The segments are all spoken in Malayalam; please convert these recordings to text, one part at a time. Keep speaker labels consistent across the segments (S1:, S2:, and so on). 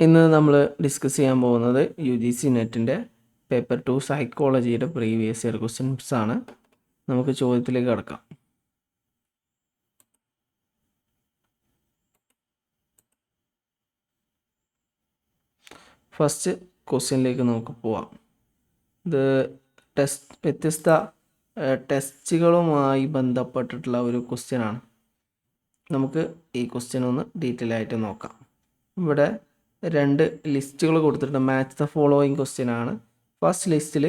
S1: ഇന്ന് നമ്മൾ ഡിസ്കസ് ചെയ്യാൻ പോകുന്നത് UGC നെറ്റിൻ്റെ പേപ്പർ 2 സൈക്കോളജിയുടെ പ്രീവിയസ് ഇയർ ക്വസ്റ്റ്യൻസ് ആണ്. നമുക്ക് ചോദ്യത്തിലേക്ക് കടക്കാം. ഫസ്റ്റ് ക്വസ്റ്റ്യനിലേക്ക് നമുക്ക് പോവാം. ഇത് വ്യത്യസ്ത ടെസ്റ്റുകളുമായി ബന്ധപ്പെട്ടിട്ടുള്ള ഒരു ക്വസ്റ്റ്യനാണ്. നമുക്ക് ഈ ക്വസ്റ്റ്യൻ ഒന്ന് ഡീറ്റെയിൽ ആയിട്ട് നോക്കാം. ഇവിടെ രണ്ട് ലിസ്റ്റുകൾ കൊടുത്തിട്ടുണ്ട്. മാച്ച് ദ ഫോളോയിങ് ക്വസ്റ്റ്യൻ ആണ്. ഫസ്റ്റ് ലിസ്റ്റിൽ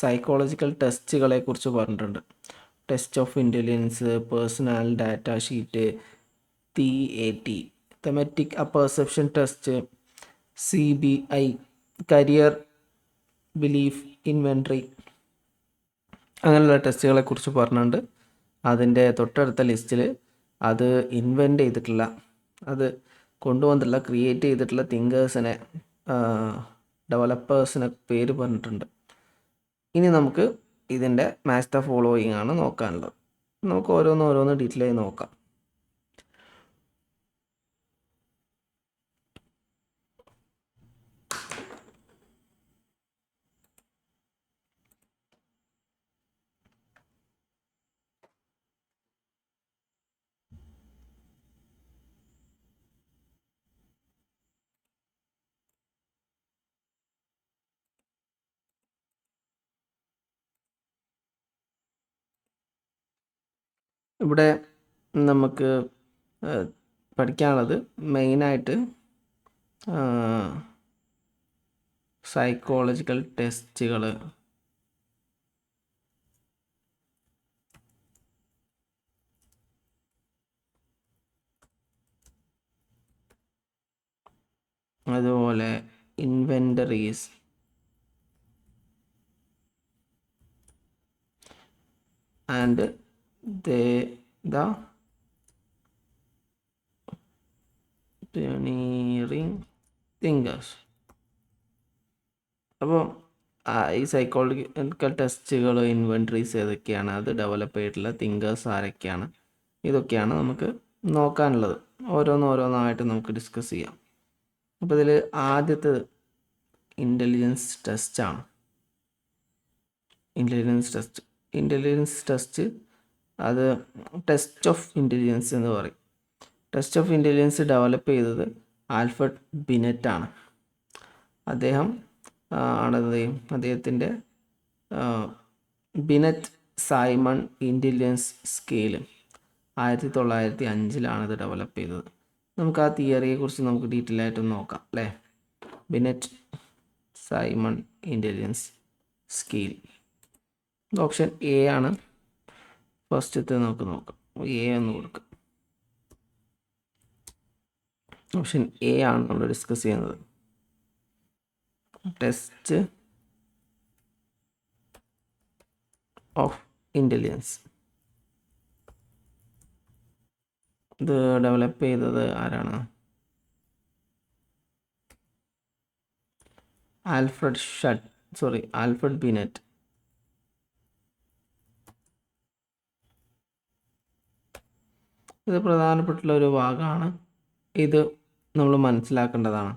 S1: സൈക്കോളജിക്കൽ ടെസ്റ്റുകളെ കുറിച്ച് പറഞ്ഞിട്ടുണ്ട്. Test of intelligence, personal data sheet, TAT, thematic apperception test, CBI, career belief inventory, അങ്ങനെയുള്ള ടെസ്റ്റുകളെ കുറിച്ച് പറഞ്ഞിട്ടുണ്ട്. അതിൻ്റെ തൊട്ടടുത്ത ലിസ്റ്റിൽ അത് ഇൻവെൻറ്റ് ചെയ്തിട്ടില്ല, അത് കൊണ്ടുവന്നിട്ടുള്ള ക്രിയേറ്റ് ചെയ്തിട്ടുള്ള തിങ്കേഴ്സിനെ, ഡെവലപ്പേഴ്സിനെ പേര് പറഞ്ഞിട്ടുണ്ട്. ഇനി നമുക്ക് ഇതിൻ്റെ മാച്ച് ദ ഫോളോയിങ് ആണ് നോക്കാനുള്ളത്. നമുക്ക് ഓരോന്ന് ഡീറ്റെയിൽ ആയി നോക്കാം. ഇവിടെ നമുക്ക് പഠിക്കാനുള്ളത് മെയിനായിട്ട് സൈക്കോളജിക്കൽ ടെസ്റ്റുകൾ, അതുപോലെ inventories, and the pioneering thinkers. അപ്പോൾ ഈ സൈക്കോളജിക്കൽ ടെസ്റ്റുകൾ, ഇൻവെൻട്രീസ് ഏതൊക്കെയാണ്, അത് ഡെവലപ്പ് ചെയ്തിട്ടുള്ള തിങ്കേഴ്സ് ആരൊക്കെയാണ്, ഇതൊക്കെയാണ് നമുക്ക് നോക്കാനുള്ളത്. ഓരോന്നായിട്ട് നമുക്ക് ഡിസ്കസ് ചെയ്യാം. അപ്പോൾ ഇതിൽ ആദ്യത്തേത് ഇൻ്റലിജൻസ് ടെസ്റ്റാണ്. ഇൻ്റലിജൻസ് ടെസ്റ്റ് അത് ടെസ്റ്റ് ഓഫ് ഇൻ്റലിജൻസ് എന്ന് പറയും. ടെസ്റ്റ് ഓഫ് ഇൻ്റലിജൻസ് ഡെവലപ്പ് ചെയ്തത് ആൽഫ്രഡ് ബിനെറ്റ് ആണ്. അദ്ദേഹത്തിൻ്റെ ബിനെറ്റ് സൈമൺ ഇൻ്റലിജൻസ് സ്കെയിൽ 1905 ഇത് ഡെവലപ്പ് ചെയ്തത്. നമുക്ക് ആ തിയറിയെക്കുറിച്ച് നമുക്ക് ഡീറ്റെയിൽ ആയിട്ട് നോക്കാം അല്ലേ. Binet Simon intelligence scale. Option A ആണ് ഫസ്റ്റത്തെ. നമുക്ക് നോക്കാം. A എന്ന് കൊടുക്കാം. ഓപ്ഷൻ A ആണ് നമ്മൾ ഡിസ്കസ് ചെയ്യുന്നത്. Test of intelligence. ഇത് ഡെവലപ്പ് ചെയ്തത് ആരാണ്? Alfred Binet. ഇത് പ്രധാനപ്പെട്ടുള്ള ഒരു ഭാഗമാണ്. ഇത് നമ്മൾ മനസ്സിലാക്കേണ്ടതാണ്.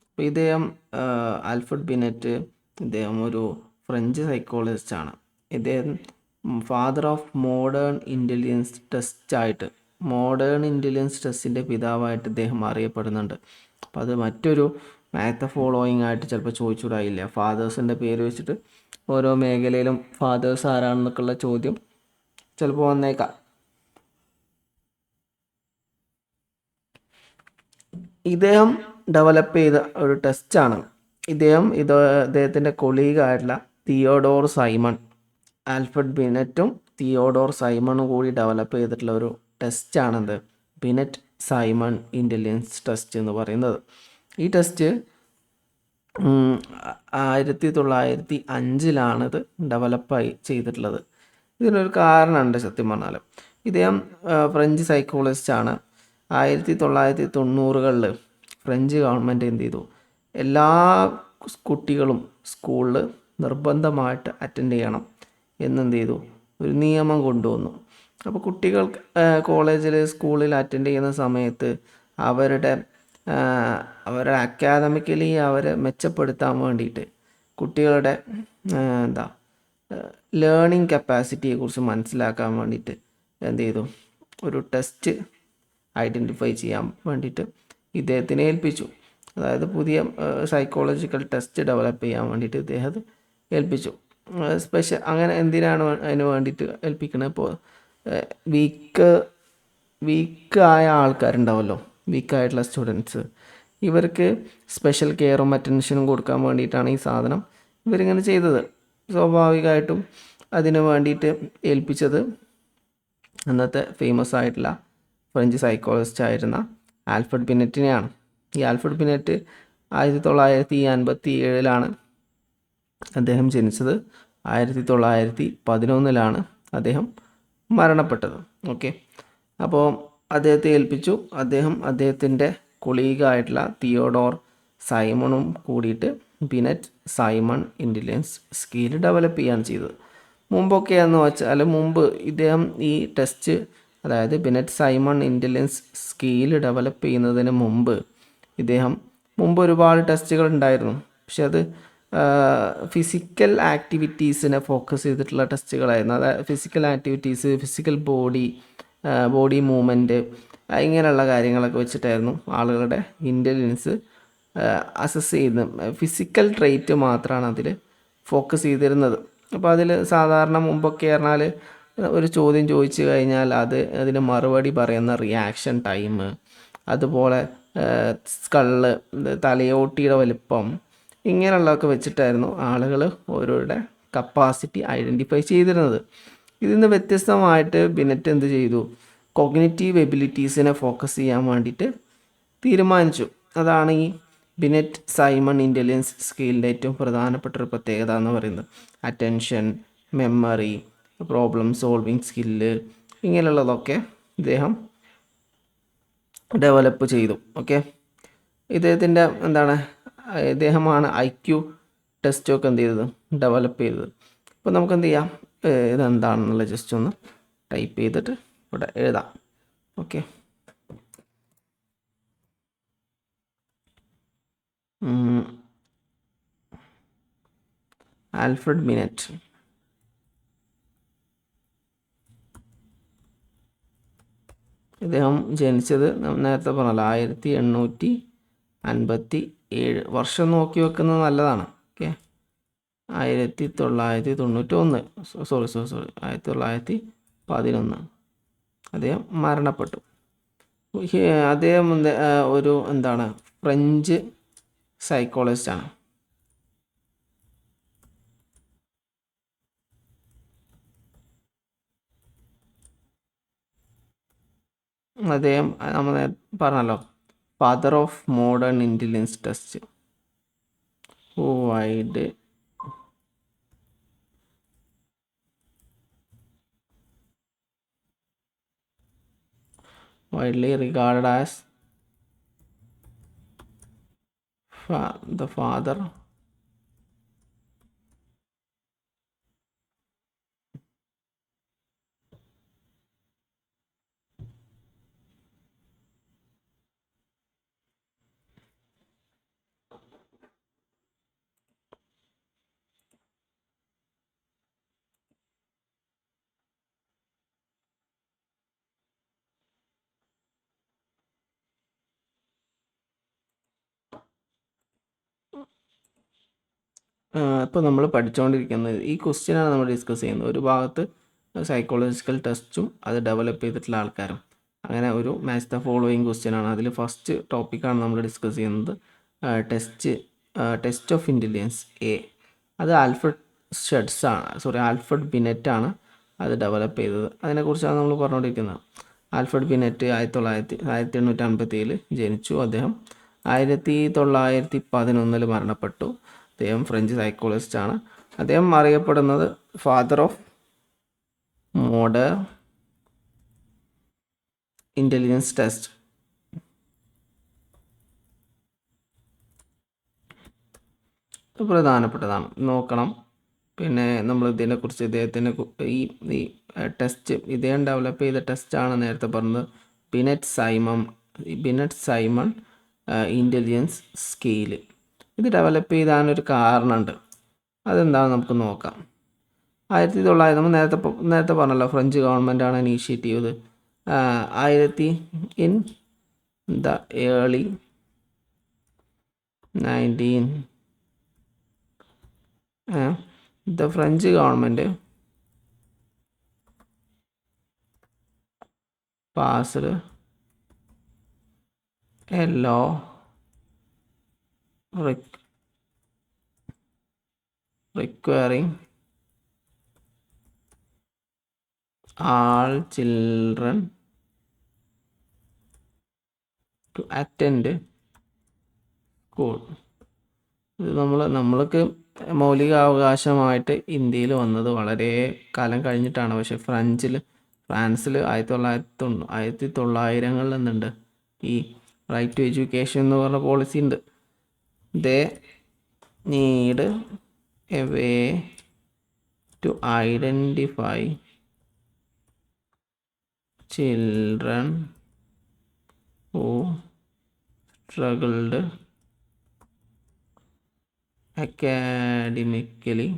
S1: അപ്പോൾ ആൽഫ്രഡ് ബിനെറ്റ് ഇദ്ദേഹം ഒരു ഫ്രഞ്ച് സൈക്കോളജിസ്റ്റാണ്. ഇദ്ദേഹം ഫാദർ ഓഫ് മോഡേൺ ഇൻ്റലിജൻസ് ടെസ്റ്റായിട്ട്, മോഡേൺ ഇൻ്റലിജൻസ് ടെസ്റ്റിൻ്റെ പിതാവായിട്ട് ഇദ്ദേഹം അറിയപ്പെടുന്നുണ്ട്. അപ്പോൾ അത് മറ്റൊരു മാച്ച് ദ ഫോളോയിങ് ആയിട്ട് ചിലപ്പോൾ ചോദിച്ചുകൂടായില്ല. ഫാദേഴ്സിൻ്റെ പേര് വെച്ചിട്ട് ഓരോ മേഖലയിലും ഫാദേഴ്സ് ആരാണെന്നൊക്കെയുള്ള ചോദ്യം ചിലപ്പോൾ വന്നേക്കാം. ഇദ്ദേഹം ഡെവലപ്പ് ചെയ്ത ഒരു ടെസ്റ്റാണ്. ഇദ്ദേഹത്തിൻ്റെ കൊളീഗായിട്ടുള്ള തിയോഡോർ സൈമൺ, ആൽഫ്രഡ് ബിനെറ്റും തിയോഡോർ സൈമണും കൂടി ഡെവലപ്പ് ചെയ്തിട്ടുള്ള ഒരു ടെസ്റ്റാണെന്ത്? ബിനെറ്റ് സൈമൺ ഇൻ്റലിജൻസ് ടെസ്റ്റ് എന്ന് പറയുന്നത്. ഈ ടെസ്റ്റ് 1905 ഇത് ഡെവലപ്പായി ചെയ്തിട്ടുള്ളത്. ഇതിനൊരു കാരണമുണ്ട്. സത്യം പറഞ്ഞാൽ ഇദ്ദേഹം ഫ്രഞ്ച് സൈക്കോളജിസ്റ്റാണ്. 1990 ഫ്രഞ്ച് ഗവൺമെൻറ് എന്ത് ചെയ്തു? എല്ലാ കുട്ടികളും സ്കൂളിൽ നിർബന്ധമായിട്ട് അറ്റൻഡ് ചെയ്യണം എന്നെന്ത് ചെയ്തു? ഒരു നിയമം കൊണ്ടുവന്നു. അപ്പോൾ കുട്ടികൾ കോളേജിൽ, സ്കൂളിൽ അറ്റൻഡ് ചെയ്യുന്ന സമയത്ത് അവരുടെ അവരുടെ അക്കാദമിക്കലി അവരെ മെച്ചപ്പെടുത്താൻ വേണ്ടിയിട്ട് കുട്ടികളുടെ എന്താ ലേണിംഗ് കപ്പാസിറ്റിയെക്കുറിച്ച് മനസ്സിലാക്കാൻ വേണ്ടിയിട്ട് എന്ത് ചെയ്തു, ഒരു ടെസ്റ്റ് ഐഡൻറ്റിഫൈ ചെയ്യാൻ വേണ്ടിയിട്ട് ഇദ്ദേഹത്തിനെ ഏൽപ്പിച്ചു. അതായത് പുതിയ സൈക്കോളജിക്കൽ ടെസ്റ്റ് ഡെവലപ്പ് ചെയ്യാൻ വേണ്ടിയിട്ട് ഇദ്ദേഹത്തെ ഏൽപ്പിച്ചു. അങ്ങനെ എന്തിനാണ് അതിന് വേണ്ടിയിട്ട് ഏൽപ്പിക്കുന്നത്? ഇപ്പോൾ വീക്കായ ആൾക്കാരുണ്ടാവുമല്ലോ, വീക്കായിട്ടുള്ള സ്റ്റുഡൻസ്, ഇവർക്ക് സ്പെഷ്യൽ കെയറും അറ്റൻഷനും കൊടുക്കാൻ വേണ്ടിയിട്ടാണ് ഈ സാധനം ഇവരിങ്ങനെ ചെയ്തത്. സ്വാഭാവികമായിട്ടും അതിന് വേണ്ടിയിട്ട് ഏൽപ്പിച്ചത് അന്നത്തെ ഫേമസ് ആയിട്ടുള്ള ഫ്രഞ്ച് സൈക്കോളജിസ്റ്റ് ആയിരുന്ന ആൽഫ്രഡ് ബിനെറ്റിനെയാണ്. ഈ ആൽഫ്രഡ് ബിനെറ്റ് 1957 അദ്ദേഹം ജനിച്ചത്. 1911 അദ്ദേഹം മരണപ്പെട്ടത്. ഓക്കെ, അപ്പോൾ അദ്ദേഹത്തെ ഏൽപ്പിച്ചു. അദ്ദേഹത്തിൻ്റെ കൊളീഗായിട്ടുള്ള തിയോഡോർ സൈമണും കൂടിയിട്ട് Binet Simon intelligence skill develop ചെയ്യാണ് ചെയ്തത്. മുമ്പ് ഇദ്ദേഹം ഈ ടെസ്റ്റ്, അതായത് Binet Simon intelligence skill develop ചെയ്യുന്നതിന് മുമ്പ് ഒരുപാട് ടെസ്റ്റുകൾ ഉണ്ടായിരുന്നു. പക്ഷെ അത് ഫിസിക്കൽ ആക്ടിവിറ്റീസിനെ ഫോക്കസ് ചെയ്തിട്ടുള്ള ടെസ്റ്റുകളായിരുന്നു. അതായത് physical activities, physical body movement, ഇങ്ങനെയുള്ള കാര്യങ്ങളൊക്കെ വെച്ചിട്ടായിരുന്നു ആളുകളുടെ ഇൻ്റലിജൻസ് അസസ് ചെയ്യുന്നത്. ഫിസിക്കൽ ട്രെയ്റ്റ് മാത്രമാണ് അതിൽ ഫോക്കസ് ചെയ്തിരുന്നത്. അപ്പോൾ അതിൽ സാധാരണ മുമ്പൊക്കെ പറഞ്ഞാൽ ഒരു ചോദ്യം ചോദിച്ചു കഴിഞ്ഞാൽ അതിന് മറുപടി പറയുന്ന റിയാക്ഷൻ ടൈം, അതുപോലെ സ്കള്ള്, തലയോട്ടിയുടെ വലിപ്പം, ഇങ്ങനെയുള്ളതൊക്കെ വെച്ചിട്ടായിരുന്നു ആളുകൾ ഓരോരുടെ കപ്പാസിറ്റി ഐഡൻറ്റിഫൈ ചെയ്തിരുന്നത്. ഇതിൽ നിന്ന് വ്യത്യസ്തമായിട്ട് ബിനെറ്റ് എന്ത് ചെയ്തു? കോഗ്നിറ്റീവ് എബിലിറ്റീസിനെ ഫോക്കസ് ചെയ്യാൻ വേണ്ടിയിട്ട് തീരുമാനിച്ചു. അതാണ് ഈ ബിനെറ്റ് സൈമൺ ഇൻ്റലിജൻസ് സ്കില്ലിൻ്റെ ഏറ്റവും പ്രധാനപ്പെട്ട ഒരു പ്രത്യേകത എന്ന് പറയുന്നത്. Attention, memory, problem solving skill, ഇങ്ങനെയുള്ളതൊക്കെ ഇദ്ദേഹം ഡെവലപ്പ് ചെയ്തു. ഓക്കെ, ഇദ്ദേഹമാണ് IQ ടെസ്റ്റൊക്കെ എന്ത് ചെയ്തത്? ഡെവലപ്പ് ചെയ്തത്. അപ്പോൾ നമുക്ക് എന്ത് ചെയ്യാം, ഇതെന്താണെന്നുള്ള ജസ്റ്റ് ഒന്ന് ടൈപ്പ് ചെയ്തിട്ട് ഇവിടെ എഴുതാം. ഓക്കെ, ആൽഫ്രഡ് ബിനെറ്റ് ഇദ്ദേഹം ജനിച്ചത് നേരത്തെ പറഞ്ഞല്ലോ 1857. വർഷം നോക്കി വെക്കുന്നത് നല്ലതാണ്. ഓക്കെ, 1911 1911 അദ്ദേഹം മരണപ്പെട്ടു. അദ്ദേഹം ഒരു ഫ്രഞ്ച് സൈക്കോളജിസ്റ്റാണ്. അദ്ദേഹം നമ്മൾ പറഞ്ഞല്ലോ, father of modern intelligence test, widely regarded as the father ഇപ്പോൾ നമ്മൾ പഠിച്ചുകൊണ്ടിരിക്കുന്നത് ഈ ക്വസ്റ്റ്യനാണ് നമ്മൾ ഡിസ്കസ് ചെയ്യുന്നത്. ഒരു ഭാഗത്ത് സൈക്കോളജിക്കൽ ടെസ്റ്റും അത് ഡെവലപ്പ് ചെയ്തിട്ടുള്ള ആൾക്കാരും, അങ്ങനെ ഒരു മാച്ച് ദ ഫോളോയിങ് ക്വസ്റ്റ്യനാണ്. അതിൽ ഫസ്റ്റ് ടോപ്പിക്കാണ് നമ്മൾ ഡിസ്കസ് ചെയ്യുന്നത്, ടെസ്റ്റ് ഓഫ് ഇൻ്റലിജൻസ് എ. അത് ആൽഫ്രഡ് ബിനെറ്റ് ആണ് അത് ഡെവലപ്പ് ചെയ്തത്. അതിനെക്കുറിച്ചാണ് നമ്മൾ പറഞ്ഞുകൊണ്ടിരിക്കുന്നത്. ആൽഫ്രഡ് ബിനെറ്റ് 1857 ജനിച്ചു. അദ്ദേഹം 1911 മരണപ്പെട്ടു. അദ്ദേഹം ഫ്രഞ്ച് സൈക്കോളജിസ്റ്റ് ആണ്. അദ്ദേഹം അറിയപ്പെടുന്നത് father of modern intelligence test. പ്രധാനപ്പെട്ടതാണ്, നോക്കണം. പിന്നെ നമ്മൾ ഇതിനെക്കുറിച്ച് ഈ ടെസ്റ്റ് ഇദ്ദേഹം ഡെവലപ്പ് ചെയ്ത ടെസ്റ്റാണ് നേരത്തെ പറഞ്ഞത്, ബിനെറ്റ് സൈമൺ ഇൻ്റലിജൻസ് സ്കെയില്. ഇത് ഡെവലപ്പ് ചെയ്താനൊരു കാരണമുണ്ട്. അതെന്താണെന്ന് നമുക്ക് നോക്കാം. 1900 നമ്മൾ നേരത്തെ പറഞ്ഞല്ലോ, ഫ്രഞ്ച് ഗവൺമെൻറ്റാണ് ഇനീഷ്യേറ്റ് ചെയ്തത്. In the early 19 the French government passed a law requiring all children to attend school. ഇത് നമ്മൾക്ക് മൗലികാവകാശമായിട്ട് ഇന്ത്യയിൽ വന്നത് വളരെ കാലം കഴിഞ്ഞിട്ടാണ്. പക്ഷെ ഫ്രാൻസിൽ 1900-കളിൽ നിന്നുണ്ട് ഈ റൈറ്റ് ടു എഡ്യൂക്കേഷൻ എന്ന് പറഞ്ഞ പോളിസി ഉണ്ട്. They need a way to identify children who struggled academically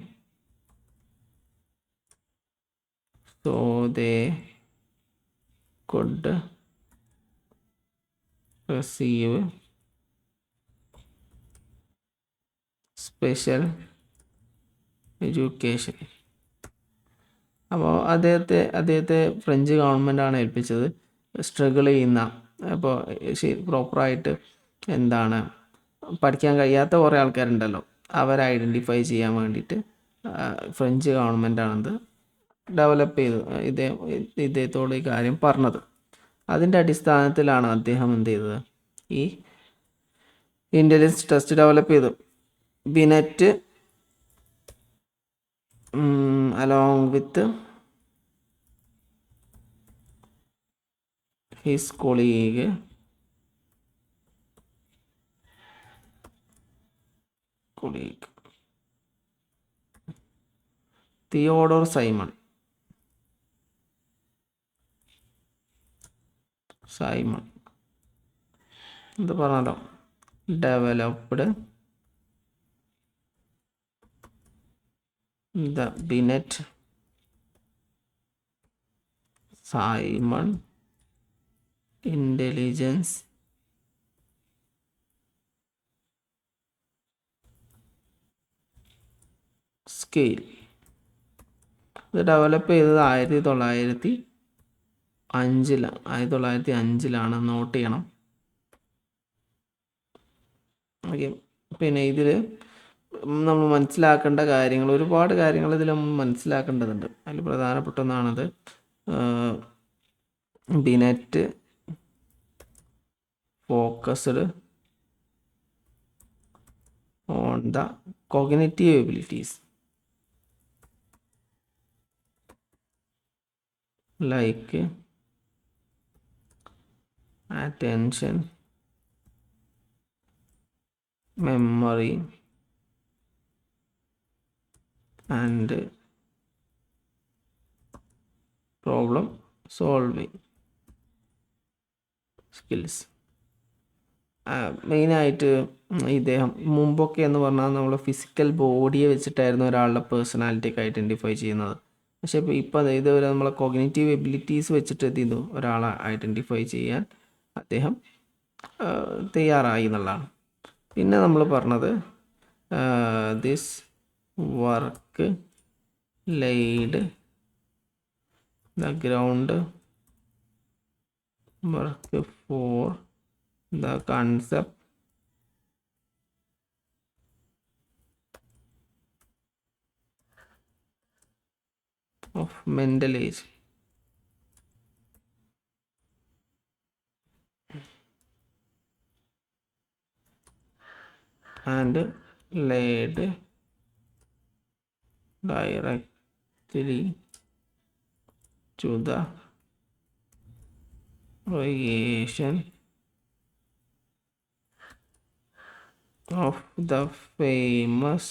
S1: so they could receive special education. അപ്പോൾ അദ്ദേഹത്തെ ഫ്രഞ്ച് ഗവൺമെൻറ്റാണ് ഏൽപ്പിച്ചത്. സ്ട്രഗിൾ ചെയ്യുന്ന, അപ്പോൾ പ്രോപ്പറായിട്ട് പഠിക്കാൻ കഴിയാത്ത കുറേ ആൾക്കാരുണ്ടല്ലോ, അവരെ ഐഡൻറ്റിഫൈ ചെയ്യാൻ വേണ്ടിയിട്ട് ഫ്രഞ്ച് ഗവൺമെൻറ്റാണത് ഡെവലപ്പ് ചെയ്തത്. ഇദ്ദേഹത്തോട് ഈ കാര്യം പറഞ്ഞത്. അതിൻ്റെ അടിസ്ഥാനത്തിലാണ് അദ്ദേഹം എന്ത് ചെയ്തത്, ഈ ഇൻ്റലിജൻസ് ടെസ്റ്റ് ഡെവലപ്പ് ചെയ്തു. Binet along with his colleague Theodore Simon ഇത് പറഞ്ഞല്ലോ, developed the Binet-Simon intelligence scale. ഇത് ഡെവലപ്പ് ചെയ്തത് 1905-ലാണ്. നോട്ട് ചെയ്യണം. ഓക്കെ. പിന്നെ ഇതിൽ നമ്മൾ മനസ്സിലാക്കേണ്ട കാര്യങ്ങൾ, ഒരുപാട് കാര്യങ്ങൾ ഇതിൽ നമ്മൾ മനസ്സിലാക്കേണ്ടതുണ്ട്. അതിൽ പ്രധാനപ്പെട്ട ഒന്നാണത് Binet focused on the cognitive abilities like attention, memory and problem solving skills. മെയിനായിട്ട് ഇദ്ദേഹം മുമ്പൊക്കെ എന്ന് പറഞ്ഞാൽ നമ്മൾ ഫിസിക്കൽ ബോഡിയെ വെച്ചിട്ടായിരുന്നു ഒരാളുടെ പേഴ്സണാലിറ്റിയൊക്കെ ഐഡൻറ്റിഫൈ ചെയ്യുന്നത്. പക്ഷേ ഇപ്പോൾ ഇതുവരെ നമ്മളെ കോഗ്നിറ്റീവ് എബിലിറ്റീസ് വെച്ചിട്ട് എന്ത് ചെയ്തു, ഒരാളെ ഐഡൻറ്റിഫൈ ചെയ്യാൻ അദ്ദേഹം തയ്യാറായി എന്നുള്ളതാണ്. പിന്നെ നമ്മൾ പറഞ്ഞത് this work laid the ground work for the concept of mental age and led directly to the creation of the famous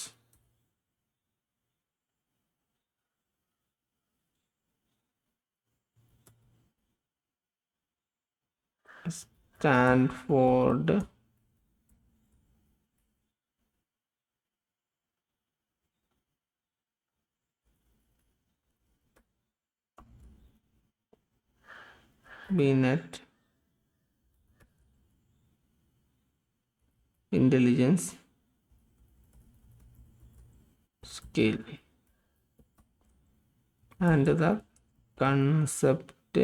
S1: Stanford Binet intelligence scale and the concept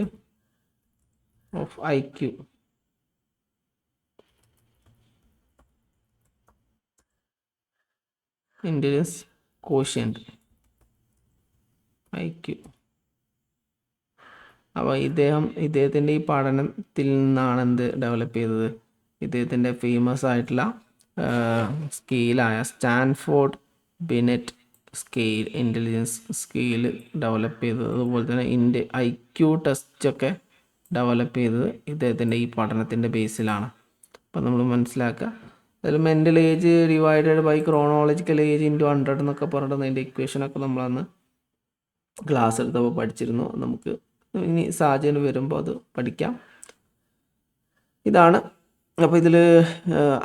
S1: of IQ, intelligence quotient, IQ. അപ്പോൾ ഇദ്ദേഹത്തിൻ്റെ ഈ പഠനത്തിൽ നിന്നാണ് എന്ത് ഡെവലപ്പ് ചെയ്തത്? ഇദ്ദേഹത്തിൻ്റെ ഫേമസ് ആയിട്ടുള്ള സ്കെയിലായ Stanford Binet scale, intelligence scale develop ചെയ്തത്, അതുപോലെ തന്നെ IQ ടെസ്റ്റൊക്കെ ഡെവലപ്പ് ചെയ്തത് ഇദ്ദേഹത്തിൻ്റെ ഈ പഠനത്തിൻ്റെ ബേസിലാണ്. അപ്പോൾ നമ്മൾ മനസ്സിലാക്കുക, അതിൽ mental age divided by chronological age into 100 എന്നൊക്കെ പറഞ്ഞിട്ട് അതിൻ്റെ ഇക്വേഷനൊക്കെ നമ്മളന്ന് ക്ലാസ് എടുത്തപ്പോൾ പഠിച്ചിരുന്നു. നമുക്ക് ഇനി സാഹചര്യം വരുമ്പോൾ അത് പഠിക്കാം. ഇതാണ്. അപ്പോൾ ഇതിൽ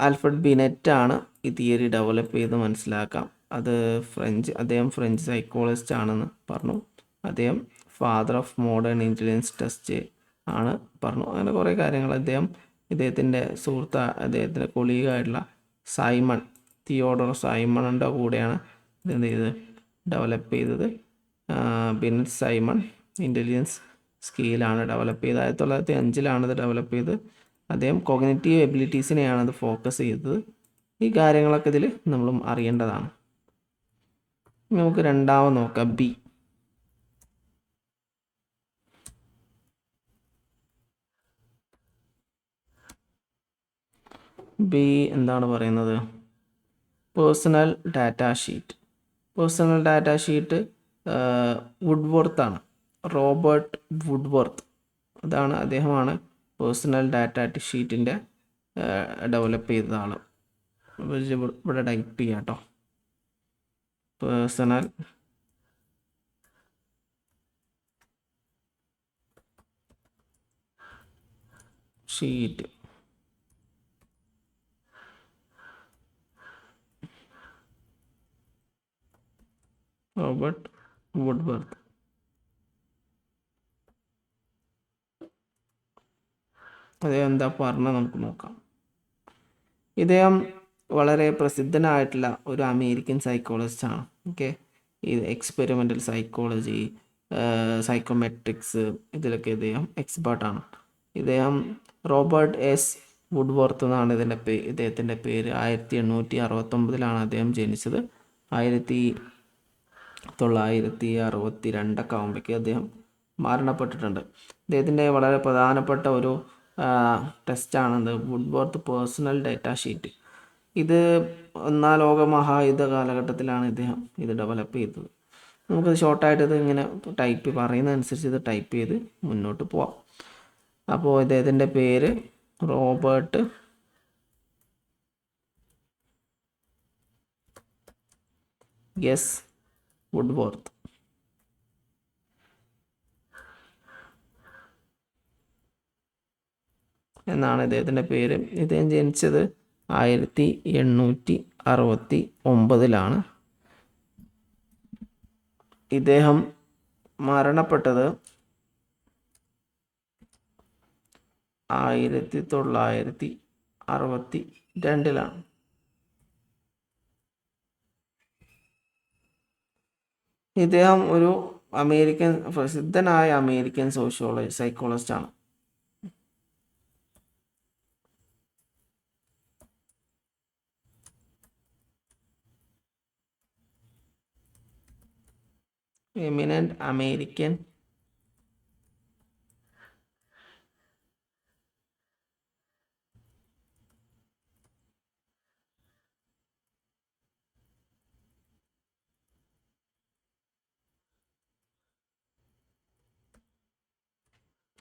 S1: ആൽഫ്രഡ് ബിനെറ്റാണ് ഈ തിയറി ഡെവലപ്പ് ചെയ്ത് മനസ്സിലാക്കാം. അദ്ദേഹം ഫ്രഞ്ച് സൈക്കോളജിസ്റ്റ് ആണെന്ന് പറഞ്ഞു. അദ്ദേഹം father of modern intelligence test ആണ് പറഞ്ഞു. അങ്ങനെ കുറേ കാര്യങ്ങൾ ഇദ്ദേഹത്തിൻ്റെ അദ്ദേഹത്തിൻ്റെ കൊളീഗായിട്ടുള്ള തിയോഡർ സൈമണിൻ്റെ കൂടെയാണ് ഇതെന്ത് ചെയ്തത്, ഡെവലപ്പ് ചെയ്തത്. ബിനെറ്റ് സൈമൺ ഇൻ്റലിജൻസ് സ്കെയിലാണ് ഡെവലപ്പ് ചെയ്തത്. 1905 ഇത് ഡെവലപ്പ് ചെയ്ത്. അദ്ദേഹം കോഗ്നിറ്റീവ് എബിലിറ്റീസിനെയാണ് അത് ഫോക്കസ് ചെയ്തത്. ഈ കാര്യങ്ങളൊക്കെ ഇതിൽ നമ്മളും അറിയേണ്ടതാണ്. നമുക്ക് രണ്ടാമത് നോക്കാം, ബി എന്താണ് പറയുന്നത്? Personal data sheet Woodworth, Robert Woodworth. അദ്ദേഹമാണ് പേഴ്സണൽ ഡാറ്റ ഷീറ്റിൻ്റെ ഡെവലപ്പ് ചെയ്ത ആൾ. ഇവിടെ ടൈപ്പ് ചെയ്യാം കേട്ടോ, പേഴ്സണൽ ഷീറ്റ് റോബർട്ട് വുഡ്വർത്ത്. അദ്ദേഹം എന്താ പറഞ്ഞത് നമുക്ക് നോക്കാം. ഇദ്ദേഹം വളരെ പ്രസിദ്ധനായിട്ടുള്ള ഒരു അമേരിക്കൻ സൈക്കോളജിസ്റ്റാണ്. ഓക്കെ, ഈ എക്സ്പെരിമെൻ്റൽ സൈക്കോളജി, സൈക്കോമെട്രിക്സ്, ഇതിലൊക്കെ ഇദ്ദേഹം എക്സ്പേർട്ടാണ്. ഇദ്ദേഹം റോബർട്ട് എസ് വുഡ്വർത്ത് എന്നാണ് ഇദ്ദേഹത്തിൻ്റെ പേര്. 1869 അദ്ദേഹം ജനിച്ചത്. 1962 ആകുമ്പോഴേക്ക് അദ്ദേഹം മരണപ്പെട്ടിട്ടുണ്ട്. ഇദ്ദേഹത്തിൻ്റെ വളരെ പ്രധാനപ്പെട്ട ഒരു ടെസ്റ്റാണ് വുഡ്വർത്ത് പേഴ്സണൽ ഡാറ്റ ഷീറ്റ്. ഇത് 1-ാം ലോക മഹായുദ്ധ കാലഘട്ടത്തിലാണ് ഇദ്ദേഹം ഇത് ഡെവലപ്പ് ചെയ്തത്. നമുക്കത് ഷോർട്ടായിട്ട് ഇത് ഇങ്ങനെ പറയുന്നതനുസരിച്ച് ഇത് ടൈപ്പ് ചെയ്ത് മുന്നോട്ട് പോവാം. അപ്പോൾ ഇദ്ദേഹത്തിൻ്റെ പേര് റോബർട്ട് എസ് വുഡ്വർത്ത് എന്നാണ് ഇദ്ദേഹത്തിൻ്റെ പേര്. ഇദ്ദേഹം ജനിച്ചത് 1869. ഇദ്ദേഹം മരണപ്പെട്ടത് 1962. ഇദ്ദേഹം ഒരു പ്രസിദ്ധനായ അമേരിക്കൻ സൈക്കോളജിസ്റ്റാണ്. eminent American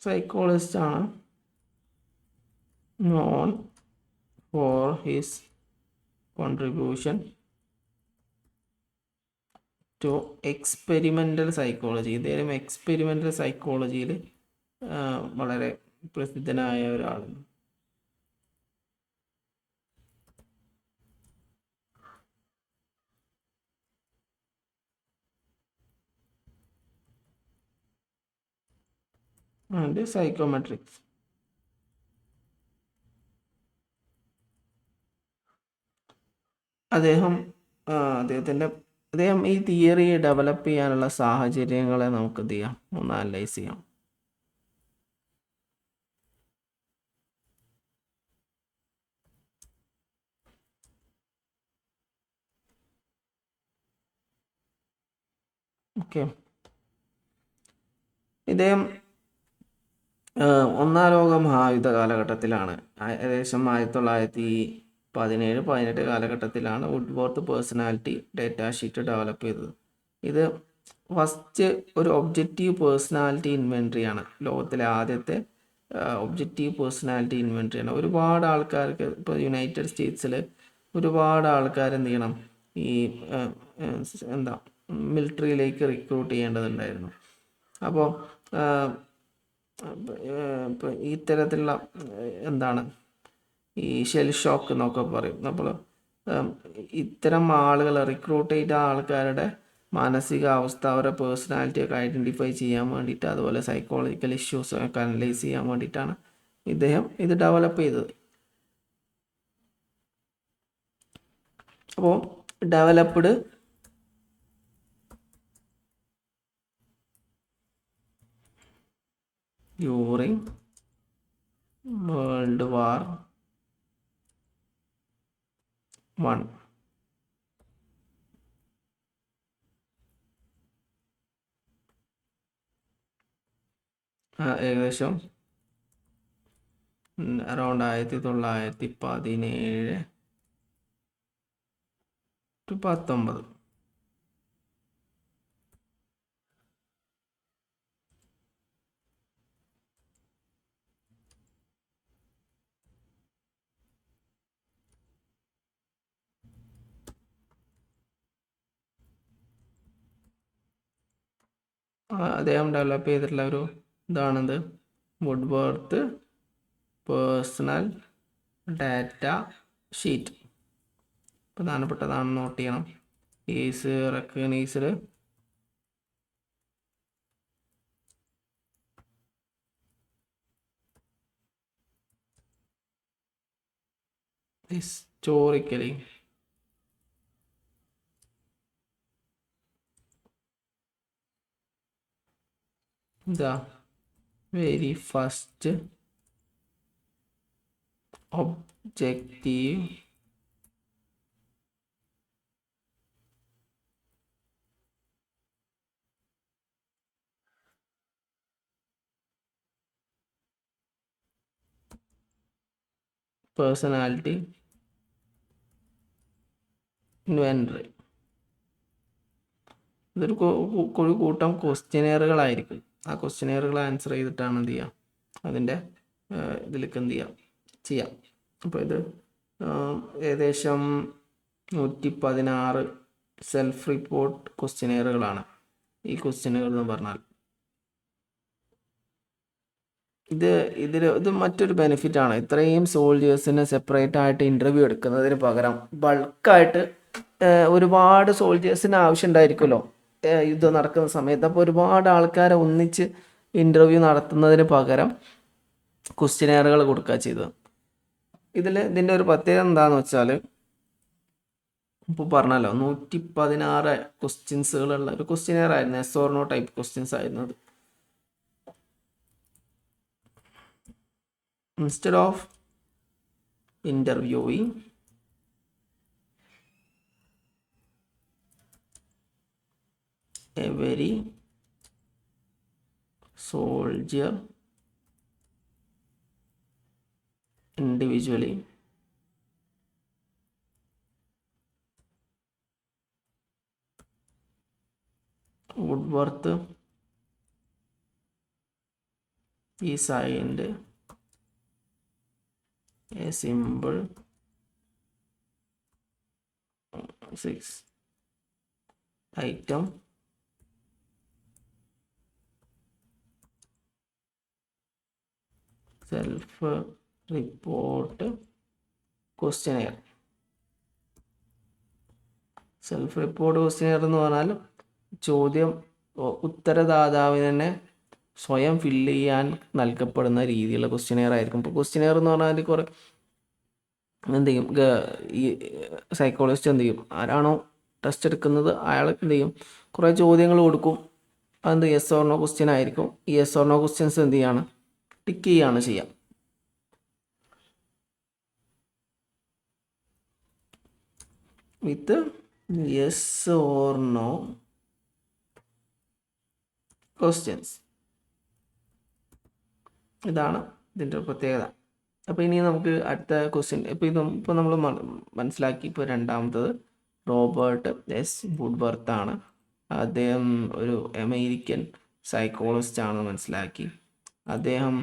S1: സൈക്കോളജിസ്റ്റ് ആണ്. known for his contribution to experimental psychology. ഇദ്ദേഹം എക്സ്പെരിമെൻ്റൽ സൈക്കോളജിയിൽ വളരെ പ്രസിദ്ധനായ ഒരാളാണ്. ആൻഡ് സൈക്കോമെട്രിക്സ്. അദ്ദേഹം അദ്ദേഹം ഈ തിയറി ഡെവലപ്പ് ചെയ്യാനുള്ള സാഹചര്യങ്ങളെ നമുക്ക് എന്ത് ചെയ്യാം, ഒന്ന് അനലൈസ് ചെയ്യാം. ഓക്കെ, ഇദ്ദേഹം ഒന്നാം ലോക മഹായുദ്ധ കാലഘട്ടത്തിലാണ്, ഏകദേശം 1917-18 കാലഘട്ടത്തിലാണ് Woodworth personality data sheet develop ചെയ്തത്. ഇത് ഫസ്റ്റ് ഒരു ഒബ്ജക്റ്റീവ് പേഴ്സണാലിറ്റി ഇൻവെൻട്രി ആണ്, ലോകത്തിലെ ആദ്യത്തെ ഒബ്ജക്റ്റീവ് പേഴ്സണാലിറ്റി ഇൻവെൻട്രി ആണ്. ഒരുപാട് ആൾക്കാർക്ക് ഇപ്പോൾ യുണൈറ്റഡ് സ്റ്റേറ്റ്സിൽ ഒരുപാട് ആൾക്കാർ എന്ത് ചെയ്യണം, ഈ എന്താ മിലിറ്ററിയിലേക്ക് റിക്രൂട്ട് ചെയ്യേണ്ടതുണ്ടായിരുന്നു. അപ്പോൾ ഇപ്പോൾ ഇത്തരത്തിലുള്ള എന്താണ് ഈ ഷെൽ ഷോക്ക് എന്നൊക്കെ പറയും. അപ്പോൾ ഇത്തരം ആളുകൾ റിക്രൂട്ട് ചെയ്ത ആൾക്കാരുടെ മാനസികാവസ്ഥ, അവരുടെ പേഴ്സണാലിറ്റിയൊക്കെ ഐഡൻറ്റിഫൈ ചെയ്യാൻ വേണ്ടിയിട്ട്, അതുപോലെ സൈക്കോളജിക്കൽ ഇഷ്യൂസൊക്കെ അനലൈസ് ചെയ്യാൻ വേണ്ടിയിട്ടാണ് ഇദ്ദേഹം ഇത് ഡെവലപ്പ് ചെയ്തത്. അപ്പോൾ ഡെവലപ്ഡ് ഡ്യൂറിങ് വേൾഡ് വാർ 1. ഏകദേശം അറൗണ്ട് 1917 to 19. അദ്ദേഹം ഡെവലപ്പ് ചെയ്തിട്ടുള്ള ഒരു ഇതാണിത്, വുഡ്വർത്ത് പേഴ്സണൽ ഡാറ്റ ഷീറ്റ്. പ്രധാനപ്പെട്ടതാണ്, നോട്ട് ചെയ്യണം. Is recognised historically the very first objective personality inventory. ഇതൊരു കൂട്ടം ക്വസ്റ്റ്യനെയറുകളായിരിക്കും. ആ ക്വസ്റ്റ്യനെയറുകൾ ആൻസർ ചെയ്തിട്ടാണ് എന്ത് ചെയ്യുക, അതിൻ്റെ ഇതിലേക്ക് എന്ത് ചെയ്യാം. അപ്പോൾ ഇത് ഏകദേശം 116 സെൽഫ് റിപ്പോർട്ട് ക്വസ്റ്റ്യനെയറുകളാണ് ഈ ക്വസ്റ്റ്യനുകൾ എന്ന് പറഞ്ഞാൽ. ഇത് മറ്റൊരു ബെനിഫിറ്റാണ്. ഇത്രയും സോൾജേഴ്സിനെ സെപ്പറേറ്റ് ആയിട്ട് ഇൻ്റർവ്യൂ എടുക്കുന്നതിന് പകരം ബൾക്കായിട്ട് ഒരുപാട് സോൾജേഴ്സിന് ആവശ്യം ഉണ്ടായിരിക്കുമല്ലോ യുദ്ധം നടക്കുന്ന സമയത്ത്. അപ്പോൾ ഒരുപാട് ആൾക്കാരെ ഒന്നിച്ച് ഇൻ്റർവ്യൂ നടത്തുന്നതിന് പകരം ക്വസ്റ്റ്യനെയറുകൾ കൊടുക്കുക ചെയ്തത്. ഇതിൻ്റെ ഒരു പ്രത്യേകത എന്താണെന്ന് വെച്ചാൽ, ഇപ്പോൾ പറഞ്ഞല്ലോ 116 ക്വസ്റ്റ്യൻസുകളുള്ള ഒരു ക്വസ്റ്റ്യനെയർ ആയിരുന്നു, yes or no type questions ആയിരുന്നു അത്. Instead of interviewing every soldier individually, Woodworth designed a simple 6-item self-report questionnaire. Self report questionnaire എന്ന് പറഞ്ഞാൽ ചോദ്യം ഉത്തരദാതാവിന് തന്നെ സ്വയം ഫില്ല് ചെയ്യാൻ നൽകപ്പെടുന്ന രീതിയിലുള്ള ക്വസ്റ്റ്യനെയർ ആയിരിക്കും. ഇപ്പോൾ ക്വസ്റ്റ്യനെയർ എന്ന് പറഞ്ഞാൽ കുറേ എന്ത് ചെയ്യും, ഈ സൈക്കോളജിസ്റ്റ് എന്ത് ചെയ്യും, ആരാണോ ടെസ്റ്റ് എടുക്കുന്നത് അയാൾ എന്ത് ചെയ്യും, കുറേ ചോദ്യങ്ങൾ കൊടുക്കും. അതെന്ത് യെസ് ഓർ നോ ക്വസ്റ്റ്യൻ ആയിരിക്കും. ഈ യെസ് ഓർ നോ ക്വസ്റ്റ്യൻസ് എന്ത് ചെയ്യാണ്, ടിക്ക് ചെയ്യാണ് ചെയ്യുക. വിത്ത് യെസ് ഓർ നോ ക്വസ്റ്റ്യൻസ്. ഇതാണ് ഇതിൻ്റെ പ്രത്യേകത. അപ്പോൾ ഇനി നമുക്ക് അടുത്ത ക്വസ്റ്റ്യൻ, ഇപ്പോൾ നമ്മൾ മനസ്സിലാക്കി. ഇപ്പോൾ രണ്ടാമത്തത് റോബർട്ട് എസ് വുഡ്വർത്ത് ആണ്. അദ്ദേഹം ഒരു അമേരിക്കൻ സൈക്കോളജിസ്റ്റ് ആണെന്ന് മനസ്സിലാക്കി. അദ്ദേഹം